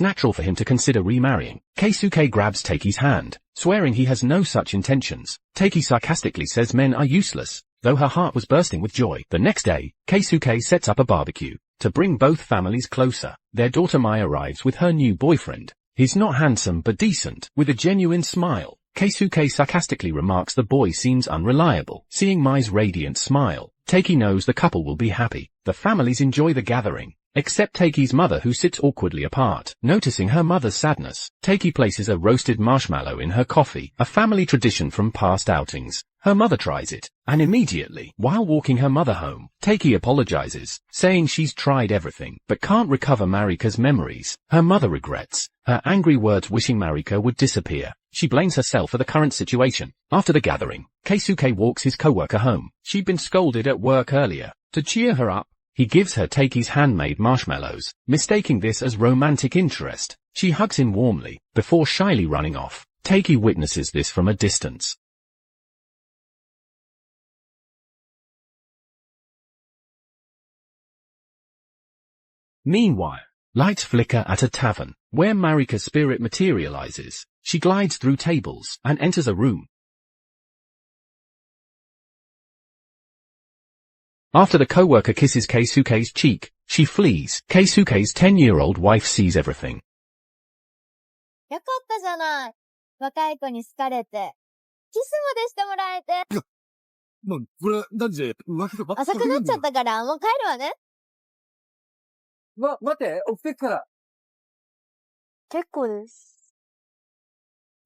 natural for him to consider remarrying. Keisuke grabs Takei's hand, swearing he has no such intentions. Takei sarcastically says men are useless, though her heart was bursting with joy. The next day, Keisuke sets up a barbecue to bring both families closer. Their daughter Mai arrives with her new boyfriend. He's not handsome but decent, with a genuine smile. Keisuke sarcastically remarks the boy seems unreliable. Seeing Mai's radiant smile, Takei knows the couple will be happy. The families enjoy the gathering, except Takei's mother, who sits awkwardly apart. Noticing her mother's sadness, Takei places a roasted marshmallow in her coffee, a family tradition from past outings. Her mother tries it, and immediately, while walking her mother home, Takei apologizes, saying she's tried everything, but can't recover Marika's memories. Her mother regrets her angry words, wishing Marika would disappear. She blames herself for the current situation. After the gathering, Keisuke walks his coworker home. She'd been scolded at work earlier. To cheer her up, he gives her Takei's handmade marshmallows, mistaking this as romantic interest. She hugs him warmly, before shyly running off. Takei witnesses this from a distance. Meanwhile, lights flicker at a tavern, where Marika's spirit materializes. She glides through tables, and enters a room. After the coworker kisses Keisuke's cheek, she flees. Keisuke's 10-year-old wife sees everything. よかったじゃない。若い子に好かれて。キスまでしてもらえて。これ、何時浮気とか浅くなっちゃったから、もう帰るわね。待って、起きてっから。結構です。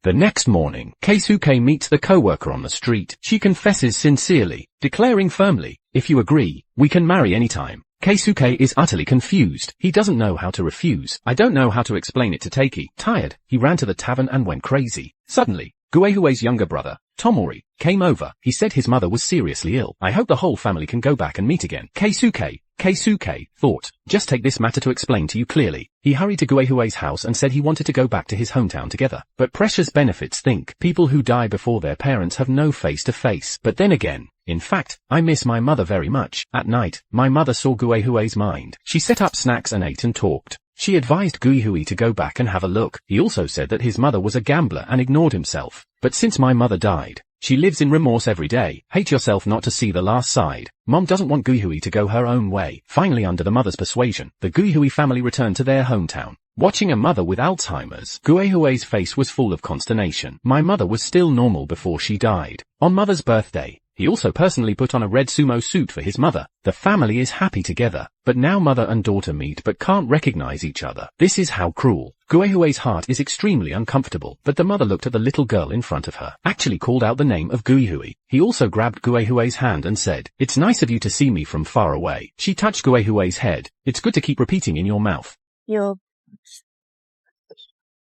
The next morning, Keisuke meets the coworker on the street. She confesses sincerely, declaring firmly, "If you agree, we can marry anytime." Keisuke is utterly confused. He doesn't know how to refuse. I don't know how to explain it to Takei. Tired, he ran to the tavern and went crazy. Suddenly, Guehue's younger brother, Tomori, came over. He said his mother was seriously ill. I hope the whole family can go back and meet again. Keisuke thought, just take this matter to explain to you clearly. He hurried to Guehue's house and said he wanted to go back to his hometown together. But precious benefits think people who die before their parents have no face-to-face. But then again, in fact, I miss my mother very much. At night, my mother saw Guehue's mind. She set up snacks and ate and talked. She advised Guihui to go back and have a look. He also said that his mother was a gambler and ignored himself. But since my mother died, she lives in remorse every day. Hate yourself not to see the last side. Mom doesn't want Guihui to go her own way. Finally, under the mother's persuasion, the Guihui family returned to their hometown. Watching a mother with Alzheimer's, Guehue's face was full of consternation. My mother was still normal before she died. On mother's birthday, he also personally put on a red sumo suit for his mother. The family is happy together, but now mother and daughter meet but can't recognize each other. This is how cruel. Guehue's heart is extremely uncomfortable, but the mother looked at the little girl in front of her, actually called out the name of Guihui. He also grabbed Guehue's hand and said, "It's nice of you to see me from far away." She touched Guehue's head. "It's good to keep repeating in your mouth."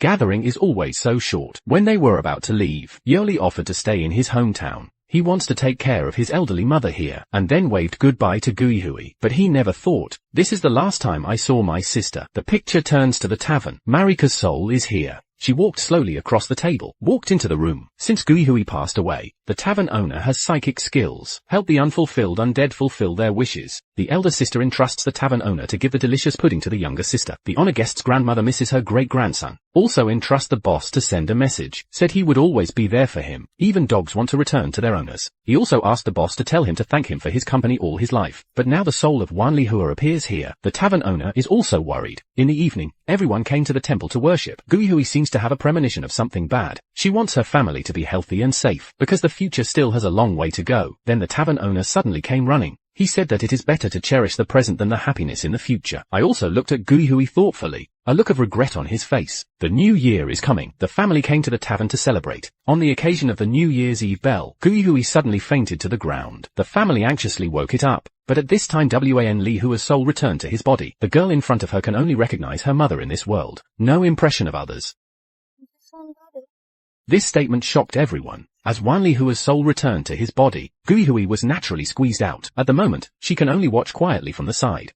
Gathering is always so short. When they were about to leave, Yoli offered to stay in his hometown. He wants to take care of his elderly mother here, and then waved goodbye to Guihui. But he never thought, this is the last time I saw my sister. The picture turns to the tavern. Marika's soul is here. She walked slowly across the table, walked into the room. Since Guihui passed away, the tavern owner has psychic skills. Help the unfulfilled undead fulfill their wishes. The elder sister entrusts the tavern owner to give the delicious pudding to the younger sister. The honor guest's grandmother misses her great-grandson. Also entrust the boss to send a message. Said he would always be there for him. Even dogs want to return to their owners. He also asked the boss to tell him to thank him for his company all his life. But now the soul of Wanli Hua appears here. The tavern owner is also worried. In the evening, everyone came to the temple to worship. Guihui seems to have a premonition of something bad. She wants her family to be healthy and safe, because the future still has a long way to go. Then the tavern owner suddenly came running. He said that it is better to cherish the present than the happiness in the future. I also looked at Guihui thoughtfully, a look of regret on his face. The new year is coming. The family came to the tavern to celebrate. On the occasion of the New Year's Eve bell, Guihui suddenly fainted to the ground. The family anxiously woke it up. But at this time Wanli Hua's soul returned to his body. The girl in front of her can only recognize her mother in this world. No impression of others. This statement shocked everyone. As Wanli Hua's soul returned to his body, Guihui was naturally squeezed out. At the moment, she can only watch quietly from the side.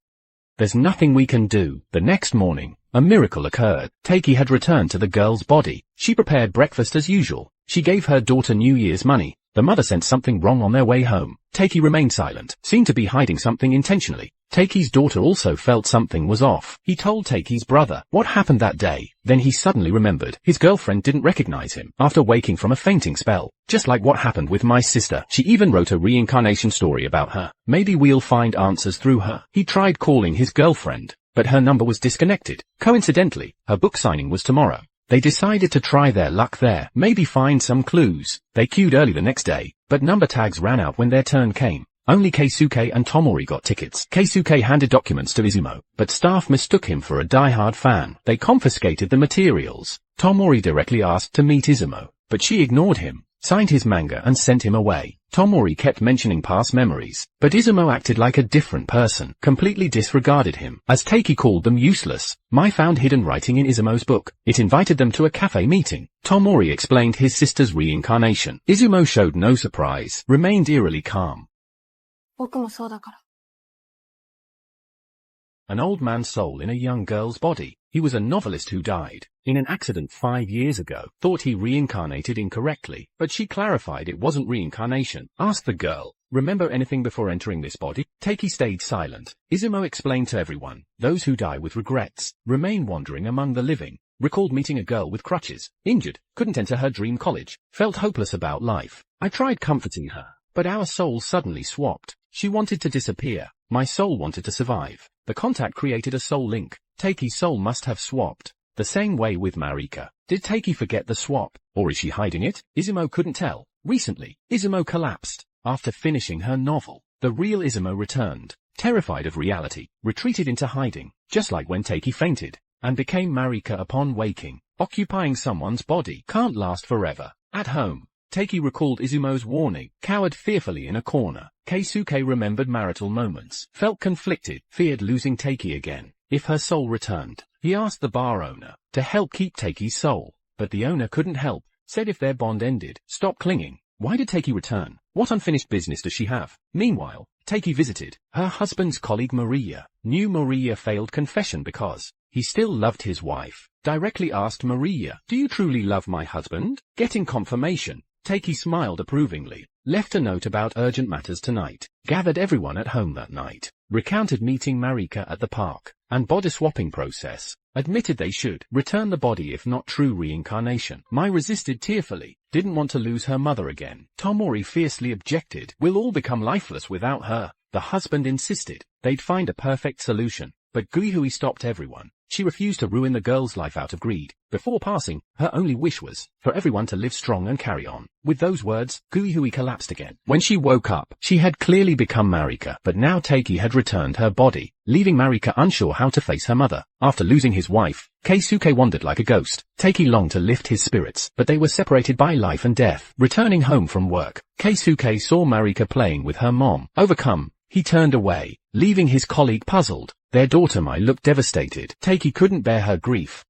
There's nothing we can do. The next morning, a miracle occurred. Takei had returned to the girl's body. She prepared breakfast as usual. She gave her daughter New Year's money, The mother sensed something wrong on their way home. Takei remained silent, seemed to be hiding something intentionally. Takei's daughter also felt something was off. He told Takei's brother what happened that day. Then he suddenly remembered his girlfriend didn't recognize him after waking from a fainting spell. Just like what happened with my sister. She even wrote a reincarnation story about her. Maybe we'll find answers through her. He tried calling his girlfriend, but her number was disconnected. Coincidentally, her book signing was tomorrow. They decided to try their luck there, maybe find some clues. They queued early the next day, but number tags ran out when their turn came. Only Keisuke and Tomori got tickets. Keisuke handed documents to Izumo, but staff mistook him for a die-hard fan. They confiscated the materials. Tomori directly asked to meet Izumo, but she ignored him, signed his manga and sent him away. Tomori kept mentioning past memories, but Izumo acted like a different person, completely disregarded him. As Takei called them useless, Mai found hidden writing in Izumo's book. It invited them to a cafe meeting. Tomori explained his sister's reincarnation. Izumo showed no surprise, remained eerily calm. 僕もそうだから。 An old man's soul in a young girl's body. He was a novelist who died in an accident 5 years ago. Thought he reincarnated incorrectly, but she clarified it wasn't reincarnation. Asked the girl, remember anything before entering this body? Takei stayed silent. Izumo explained to everyone, those who die with regrets remain wandering among the living. Recalled meeting a girl with crutches, injured, couldn't enter her dream college, felt hopeless about life. I tried comforting her, but our souls suddenly swapped. She wanted to disappear. My soul wanted to survive. The contact created a soul link. Takei's soul must have swapped. The same way with Marika. Did Takei forget the swap, or is she hiding it? Izumo couldn't tell. Recently, Izumo collapsed. After finishing her novel, the real Izumo returned, terrified of reality, retreated into hiding, just like when Takei fainted, and became Marika upon waking. Occupying someone's body can't last forever. At home, Takei recalled Izumo's warning, cowered fearfully in a corner. Keisuke remembered marital moments, felt conflicted, feared losing Takei again. If her soul returned, he asked the bar owner to help keep Takei's soul, but the owner couldn't help, said if their bond ended, stop clinging. Why did Takei return? What unfinished business does she have? Meanwhile, Takei visited her husband's colleague Maria. Knew Maria failed confession because he still loved his wife. Directly asked Maria, do you truly love my husband? Getting confirmation. Takei smiled approvingly, left a note about urgent matters tonight, gathered everyone at home that night, recounted meeting Marika at the park, and body swapping process, admitted they should return the body if not true reincarnation. Mai resisted tearfully, didn't want to lose her mother again. Tomori fiercely objected, we'll all become lifeless without her. The husband insisted they'd find a perfect solution, but Guihui stopped everyone. She refused to ruin the girl's life out of greed. Before passing, her only wish was for everyone to live strong and carry on. With those words, Guihui collapsed again. When she woke up, she had clearly become Marika, but now Takei had returned her body, leaving Marika unsure how to face her mother. After losing his wife, Keisuke wandered like a ghost. Takei longed to lift his spirits, but they were separated by life and death. Returning home from work, Keisuke saw Marika playing with her mom. Overcome, he turned away, leaving his colleague puzzled. Their daughter Mai looked devastated. Takei couldn't bear her grief.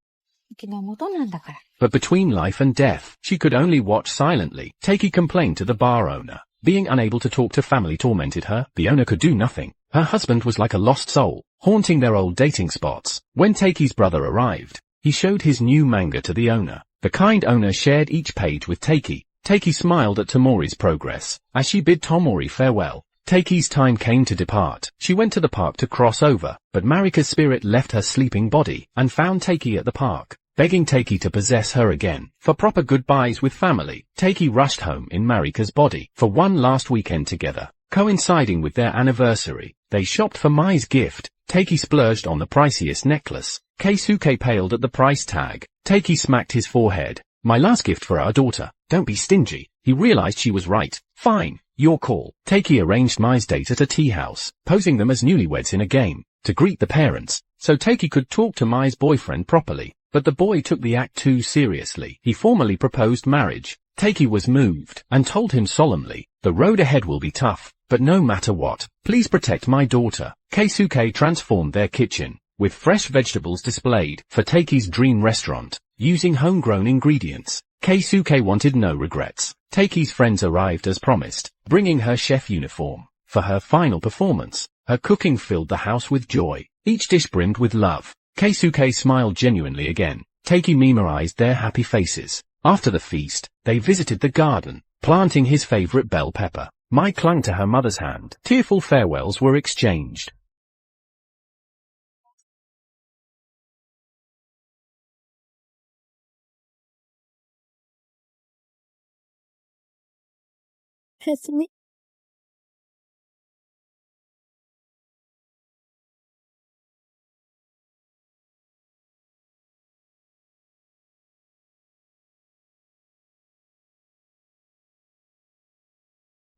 気の元なんだから。 But between life and death, she could only watch silently. Takei complained to the bar owner. Being unable to talk to family tormented her. The owner could do nothing. Her husband was like a lost soul, haunting their old dating spots. When Takei's brother arrived, he showed his new manga to the owner. The kind owner shared each page with Takei. Takei smiled at Tomori's progress. As she bid Tomori farewell, Takei's time came to depart. She went to the park to cross over, but Marika's spirit left her sleeping body and found Takei at the park, begging Takei to possess her again. For proper goodbyes with family, Takei rushed home in Marika's body for one last weekend together. Coinciding with their anniversary, they shopped for Mai's gift. Takei splurged on the priciest necklace. Keisuke paled at the price tag. Takei smacked his forehead. My last gift for our daughter. Don't be stingy. He realized she was right. Fine. Your call. Takei arranged Mai's date at a tea house, posing them as newlyweds in a game, to greet the parents, so Takei could talk to Mai's boyfriend properly. But the boy took the act too seriously. He formally proposed marriage. Takei was moved, and told him solemnly, the road ahead will be tough, but no matter what, please protect my daughter. Keisuke transformed their kitchen, with fresh vegetables displayed, for Takei's dream restaurant, using homegrown ingredients. Keisuke wanted no regrets. Takei's friends arrived as promised, bringing her chef uniform. For her final performance, her cooking filled the house with joy. Each dish brimmed with love. Keisuke smiled genuinely again. Takei memorized their happy faces. After the feast, they visited the garden. planting his favorite bell pepper. Mai clung to her mother's hand. Tearful farewells were exchanged.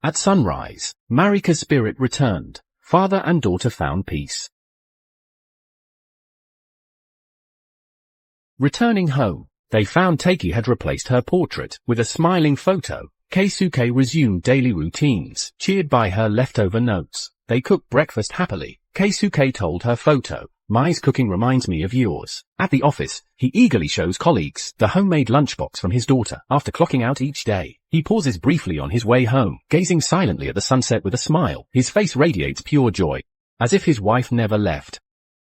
At sunrise, Marika's spirit returned. Father and daughter found peace. Returning home, they found Taiki had replaced her portrait with a smiling photo. Keisuke resumed daily routines, cheered by her leftover notes. They cooked breakfast happily. Keisuke told her photo, "Mai's cooking reminds me of yours." At the office, he eagerly shows colleagues the homemade lunchbox from his daughter. After clocking out each day, he pauses briefly on his way home, gazing silently at the sunset with a smile. His face radiates pure joy, as if his wife never left.